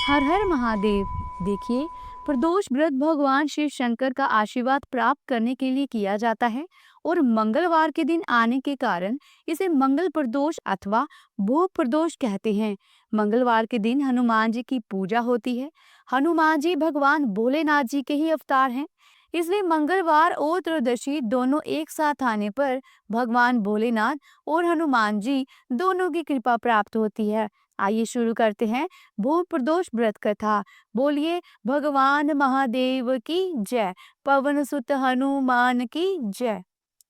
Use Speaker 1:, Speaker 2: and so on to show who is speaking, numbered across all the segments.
Speaker 1: हर हर महादेव। देखिए, प्रदोष व्रत भगवान शिव शंकर का आशीर्वाद प्राप्त करने के लिए किया जाता है और मंगलवार के दिन आने के कारण इसे मंगल प्रदोष अथवा भूप प्रदोष कहते हैं। मंगलवार के दिन हनुमान जी की पूजा होती है। हनुमान जी भगवान भोलेनाथ जी के ही अवतार हैं। इसलिए मंगलवार और त्रयोदशी दोनों एक साथ आने पर भगवान भोलेनाथ और हनुमान जी दोनों की कृपा प्राप्त होती है। आइए शुरू करते हैं भूप प्रदोष व्रत कथा। बोलिए भगवान महादेव की जय। पवन सुत हनुमान की जय।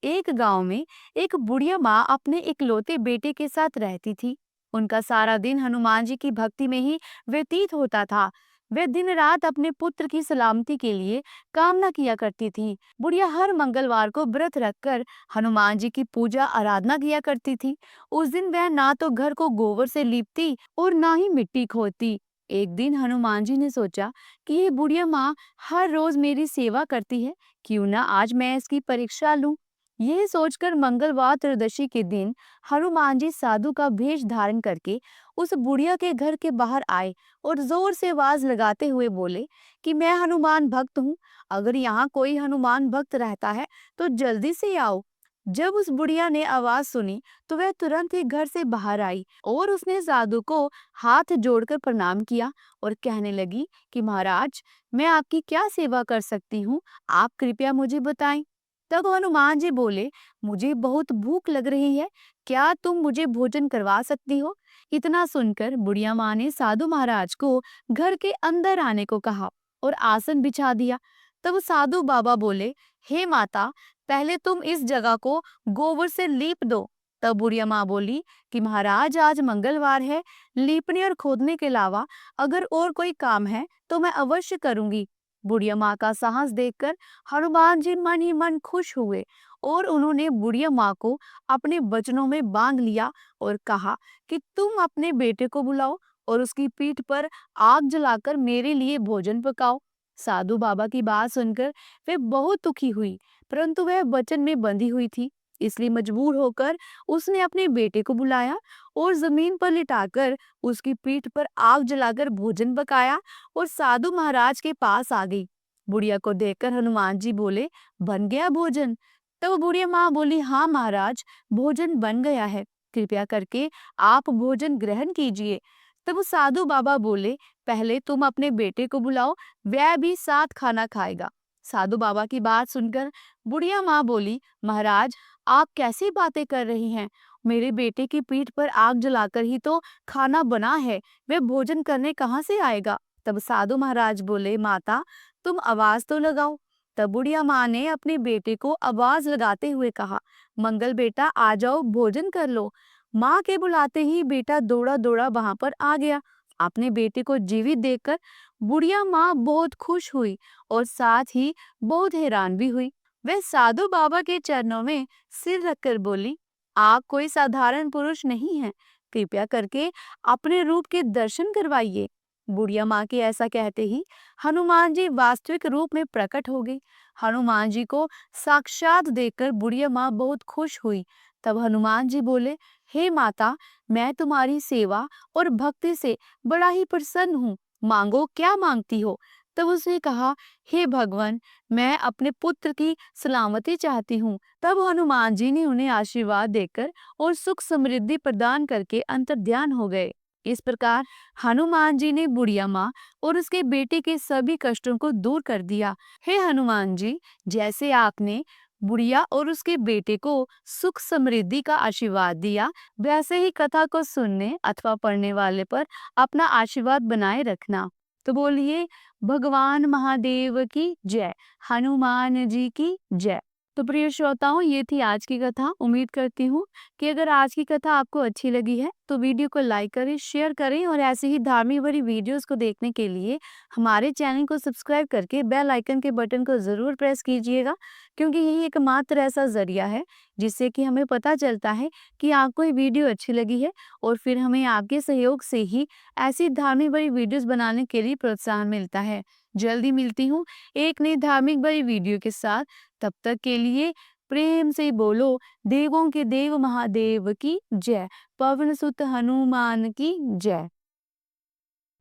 Speaker 1: एक गांव में एक बुढ़िया माँ अपने इकलौते बेटे के साथ रहती थी। उनका सारा दिन हनुमान जी की भक्ति में ही व्यतीत होता था। वे दिन रात अपने पुत्र की सलामती के लिए कामना किया करती थी। बुढ़िया हर मंगलवार को व्रत रखकर हनुमान जी की पूजा आराधना किया करती थी। उस दिन वह ना तो घर को गोबर से लीपती और ना ही मिट्टी खोदती। एक दिन हनुमान जी ने सोचा कि ये बुढ़िया माँ हर रोज मेरी सेवा करती है, क्यों ना आज मैं इसकी परीक्षा लूं। यह सोचकर मंगलवार त्रयोदशी के दिन हनुमान जी साधु का भेष धारण करके उस बुढ़िया के घर के बाहर आए और जोर से आवाज लगाते हुए बोले कि मैं हनुमान भक्त हूँ। अगर यहाँ कोई हनुमान भक्त रहता है तो जल्दी से आओ। जब उस बुढ़िया ने आवाज सुनी तो वह तुरंत ही घर से बाहर आई और उसने साधु को हाथ जोड़कर प्रणाम किया और कहने लगी कि महाराज, मैं आपकी क्या सेवा कर सकती हूँ, आप कृपया मुझे बताएं। तब हनुमान जी बोले, मुझे बहुत भूख लग रही है, क्या तुम मुझे भोजन करवा सकती हो। इतना सुनकर बुढ़िया माँ ने साधु महाराज को घर के अंदर आने को कहा और आसन बिछा दिया। तब साधु बाबा बोले, हे माता, पहले तुम इस जगह को गोबर से लीप दो। तब बुढ़िया माँ बोली कि महाराज, आज मंगलवार है, लीपने और खोदने के अलावा अगर और कोई काम है तो मैं अवश्य करूंगी। बुढ़िया माँ का साहस देखकर हनुमान जी मन ही मन खुश हुए और उन्होंने बुढ़िया माँ को अपने वचनों में बांध लिया और कहा कि तुम अपने बेटे को बुलाओ और उसकी पीठ पर आग जलाकर मेरे लिए भोजन पकाओ। साधु बाबा की बात सुनकर वे बहुत दुखी हुई, परंतु वह वचन में बंधी हुई थी, इसलिए मजबूर होकर उसने अपने बेटे को बुलाया और जमीन पर लिटाकर उसकी पीठ पर आग जलाकर भोजन पकाया और साधु महाराज के पास आ गई। बुढ़िया को देखकर हनुमान जी बोले, बन गया भोजन। तब बुढ़िया माँ बोली, हाँ महाराज, भोजन बन गया है, कृपया करके आप भोजन ग्रहण कीजिए। तब साधु बाबा बोले, पहले तुम अपने बेटे को बुलाओ, वह भी साथ खाना खाएगा। साधु बाबा की बात सुनकर बुढ़िया माँ बोली, महाराज, आप कैसी बातें कर रही हैं, मेरे बेटे की पीठ पर आग जलाकर ही तो खाना बना है, वह भोजन करने कहाँ से आएगा। तब साधु महाराज बोले, माता, तुम आवाज तो लगाओ। तब बुढ़िया माँ ने अपने बेटे को आवाज लगाते हुए कहा, मंगल बेटा, आ जाओ, भोजन कर लो। माँ के बुलाते ही बेटा दौड़ा दौड़ा वहां पर आ गया। अपने बेटे को जीवित देखकर बुढ़िया माँ बहुत खुश हुई और साथ ही बहुत हैरान भी हुई। वह साधु बाबा के चरणों में सिर रखकर बोली, आप कोई साधारण पुरुष नहीं हैं, कृपया करके अपने रूप के दर्शन करवाइए। बुढ़िया माँ के ऐसा कहते ही हनुमान जी वास्तविक रूप में प्रकट हो गई। हनुमान जी को साक्षात देखकर बुढ़िया माँ बहुत खुश हुई। तब हनुमान जी बोले, हे माता, मैं तुम्हारी सेवा और भक्ति से बड़ा ही प्रसन्न हूँ, मांगो, क्या मांगती हो। तब उसने कहा, हे भगवान, मैं अपने पुत्र की सलामती चाहती हूँ। तब हनुमान जी ने उन्हें आशीर्वाद देकर और सुख समृद्धि प्रदान करके अंतर्ध्यान हो गए। इस प्रकार हनुमान जी ने बुढ़िया माँ और उसके बेटे के सभी कष्टों को दूर कर दिया। हे हनुमान जी, जैसे आपने बुढ़िया और उसके बेटे को सुख समृद्धि का आशीर्वाद दिया, वैसे ही कथा को सुनने अथवा पढ़ने वाले पर अपना आशीर्वाद बनाए रखना। तो बोलिए भगवान महादेव की जय, हनुमान जी की जय। तो प्रिय श्रोताओं, ये थी आज की कथा। उम्मीद करती हूँ कि अगर आज की कथा आपको अच्छी लगी है तो वीडियो को लाइक करें, शेयर करें और ऐसे ही धार्मिक भरी वीडियोस को देखने के लिए हमारे चैनल को सब्सक्राइब करके बेल आइकन के बटन को जरूर प्रेस कीजिएगा, क्योंकि यही एकमात्र ऐसा जरिया है जिससे कि हमें पता चलता है कि आपको ये वीडियो अच्छी लगी है और फिर हमें आपके सहयोग से ही ऐसी धार्मिक भरी वीडियोस बनाने के लिए प्रोत्साहन मिलता है। जल्दी मिलती हूँ एक नई धार्मिक भरी वीडियो के साथ। तब तक के लिए प्रेम से बोलो, देवों के देव महादेव की जय, पवन सुत हनुमान की जय।